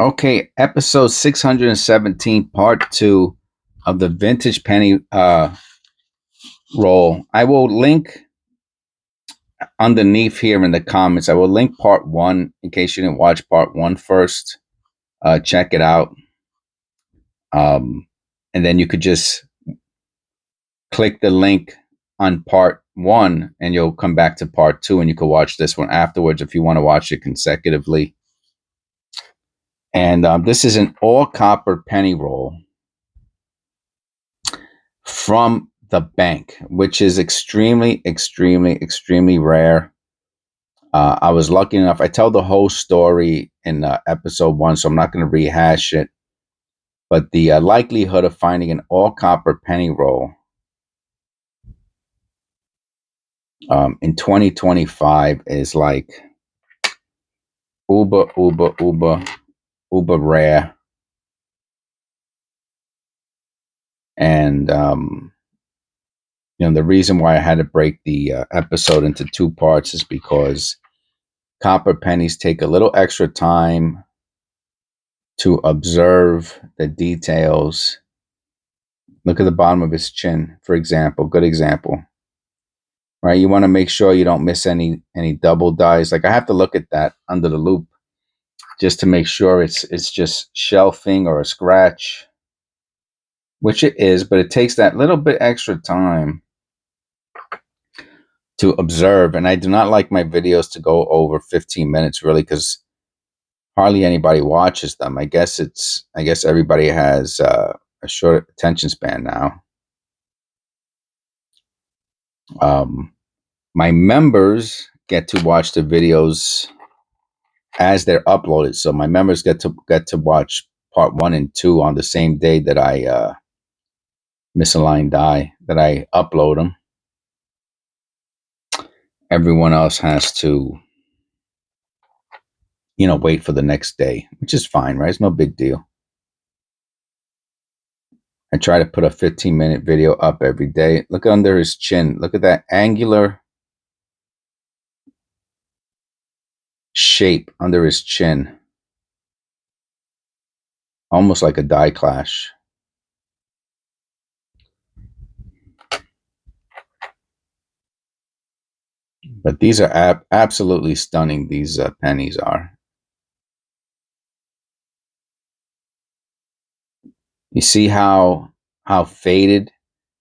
Okay, episode 617, part two of the vintage penny roll. I will link underneath here in the comments. I will link part one in case you didn't watch part one first. Check it out. And then you could just click the link on part one and you'll come back to part two and you can watch this one afterwards if you want to watch it consecutively. And this is an all copper penny roll from the bank, which is extremely rare. I was lucky enough. I tell the whole story in episode one, so I'm not going to rehash it. But the likelihood of finding an all copper penny roll in 2025 is like uber rare. And the reason why I had to break the episode into two parts is because copper pennies take a little extra time to observe the details. Look at the bottom of his chin, for example. Good example. Right? You want to make sure you don't miss any double dies. Like I have to look at that under the loop just to make sure it's just shelving or a scratch, which it is, but it takes that little bit extra time to observe. And I do not like my videos to go over 15 minutes really, because hardly anybody watches them. I guess everybody has a short attention span now. My members get to watch the videos as they're uploaded. So my members get to watch part one and two on the same day that I misaligned die, that I upload them. Everyone else has to, wait for the next day, which is fine, right? It's no big deal. I try to put a 15-minute video up every day. Look under his chin. Look at that angular shape under his chin. Almost like a die clash. But these are absolutely stunning. These pennies are. You see how faded,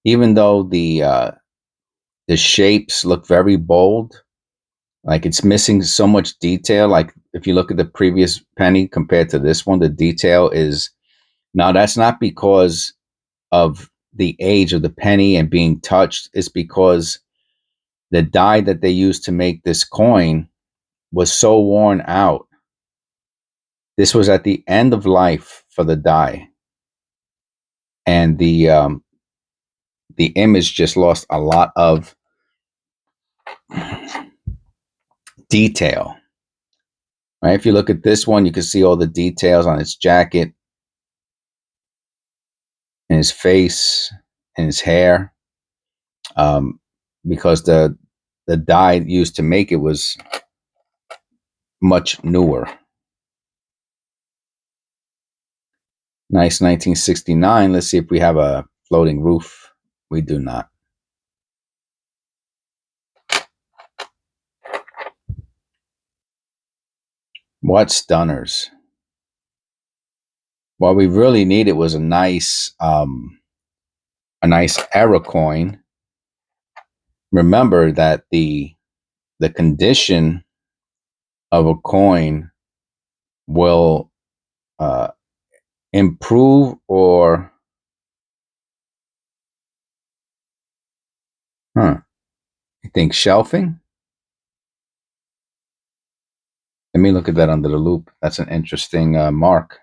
even though the shapes look very bold, like it's missing so much detail. Like if you look at the previous penny compared to this one, the detail is now that's not because of the age of the penny and being touched. It's because the die that they used to make this coin was so worn out. This was at the end of life for the die, and the image just lost a lot of detail. Right? If you look at this one, you can see all the details on its jacket, and his face, and his hair, because the dye used to make it was much newer. Nice 1969. Let's see if we have a floating roof. We do not. What stunners. What we really needed was a nice error coin. Remember that the condition of a coin will improve or you think shelving? Let me look at that under the loop. That's an interesting mark.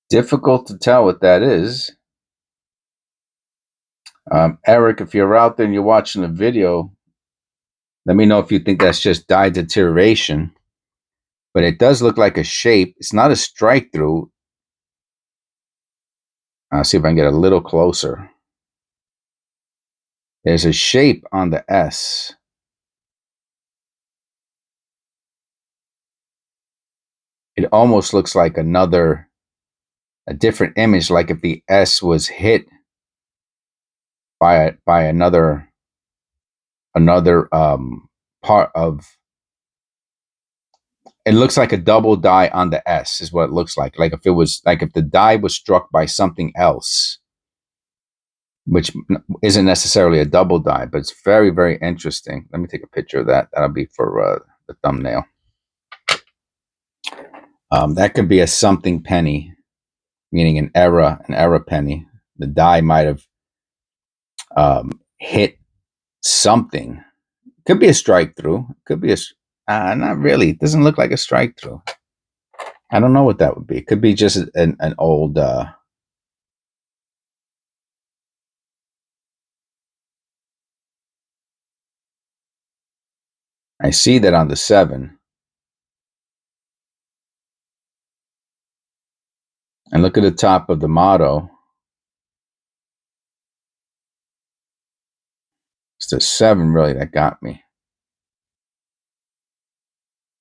Difficult to tell what that is. Eric, if you're out there and you're watching the video, let me know if you think that's just die deterioration. But it does look like a shape. It's not a strike through. I'll see if I can get a little closer. There's a shape on the S. It almost looks like a different image, like if the S was hit by another part of. It looks like a double die on the S is what it looks like. Like if the die was struck by something else, which isn't necessarily a double die, but it's very, very interesting. Let me take a picture of that. That'll be for the thumbnail. That could be a something penny, meaning an error penny. The die might have hit something. Could be a strike through. Could be not really. It doesn't look like a strike through. I don't know what that would be. It could be just an old. I see that on the 7. And look at the top of the motto. It's the 7 really that got me.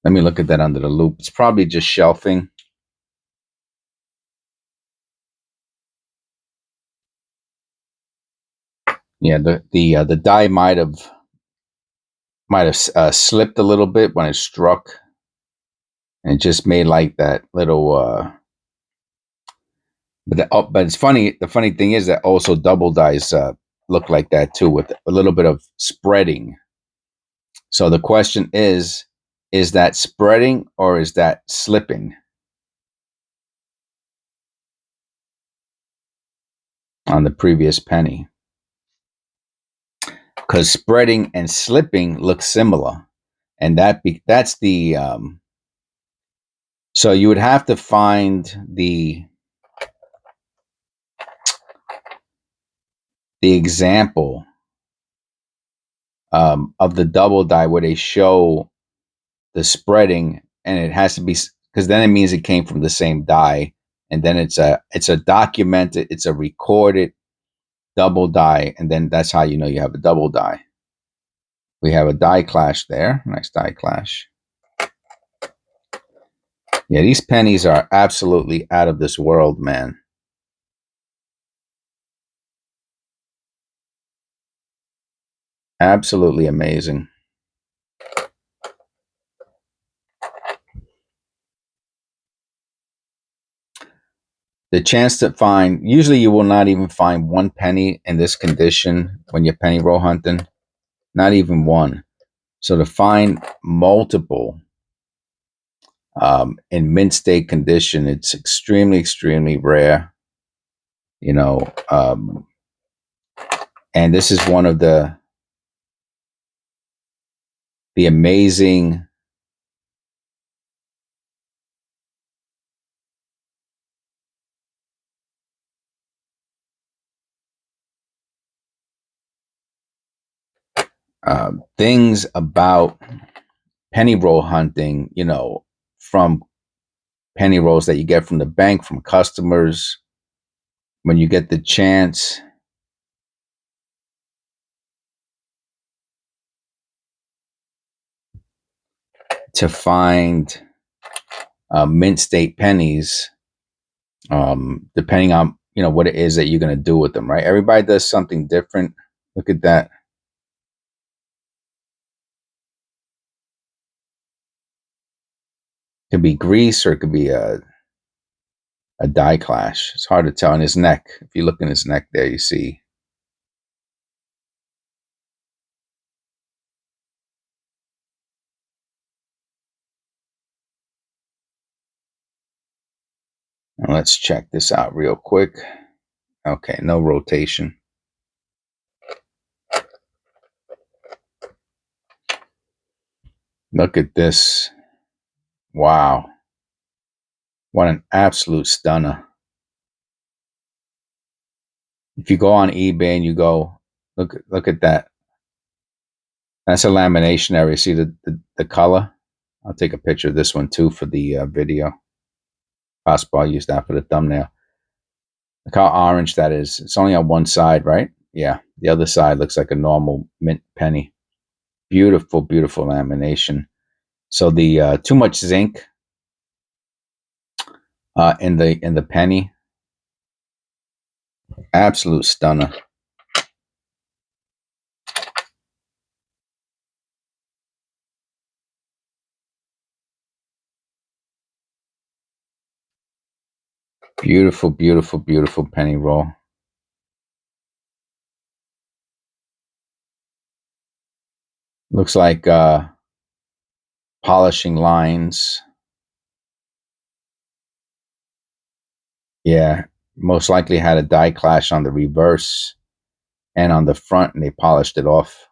Let me look at that under the loop. It's probably just shelving. Yeah, the die might have slipped a little bit when it struck, and it just made like that little. But it's funny. The funny thing is that also double dice look like that too, with a little bit of spreading. So the question is that spreading or is that slipping on the previous penny? Because spreading and slipping look similar, and that's the. So you would have to find the example of the double die where they show the spreading, and it has to be, because then it means it came from the same die, and then it's a documented, it's a recorded double die, and then that's how you know you have a double die. We have a die clash there. Nice die clash. Yeah, these pennies are absolutely out of this world, man. Absolutely amazing. The chance to find, usually you will not even find one penny in this condition when you're penny roll hunting, not even one. So to find multiple in mint state condition, it's extremely, extremely rare, you know. And this is one of the amazing things about penny roll hunting, you know, from penny rolls that you get from the bank, from customers, when you get the chance to find mint state pennies, depending on, you know, what it is that you're going to do with them, right? Everybody does something different. Look at that. It could be grease or it could be a die clash. It's hard to tell. In his neck, if you look in his neck there, you see. Now let's check this out real quick. Okay, no rotation. Look at this. Wow. What an absolute stunner. If you go on eBay and you go, look at that. That's a lamination area. See the color? I'll take a picture of this one too for the video. Possible I'll use that for the thumbnail. Look how orange that is. It's only on one side, right? Yeah, the other side looks like a normal mint penny. Beautiful, beautiful lamination. So the too much zinc in the penny, absolute stunner. Beautiful, beautiful, beautiful penny roll. Looks like polishing lines. Yeah, most likely had a die clash on the reverse and on the front, and they polished it off.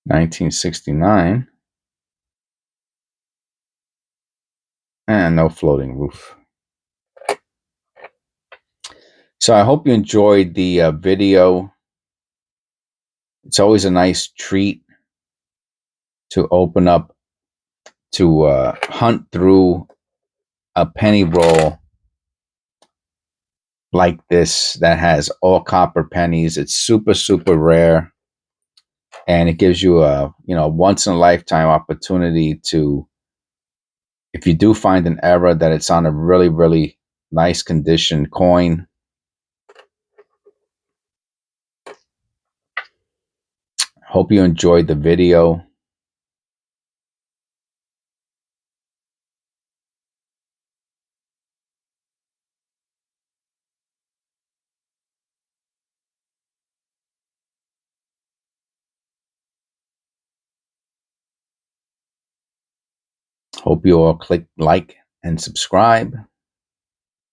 $1969, and no floating roof. So I hope you enjoyed the video. It's always a nice treat to open up, to hunt through a penny roll like this that has all copper pennies. It's super, super rare, and it gives you a once in a lifetime opportunity to, if you do find an error, that it's on a really, really nice condition coin. Hope you enjoyed the video. Hope you all click like and subscribe,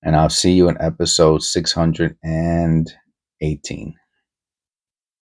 and I'll see you in episode 618.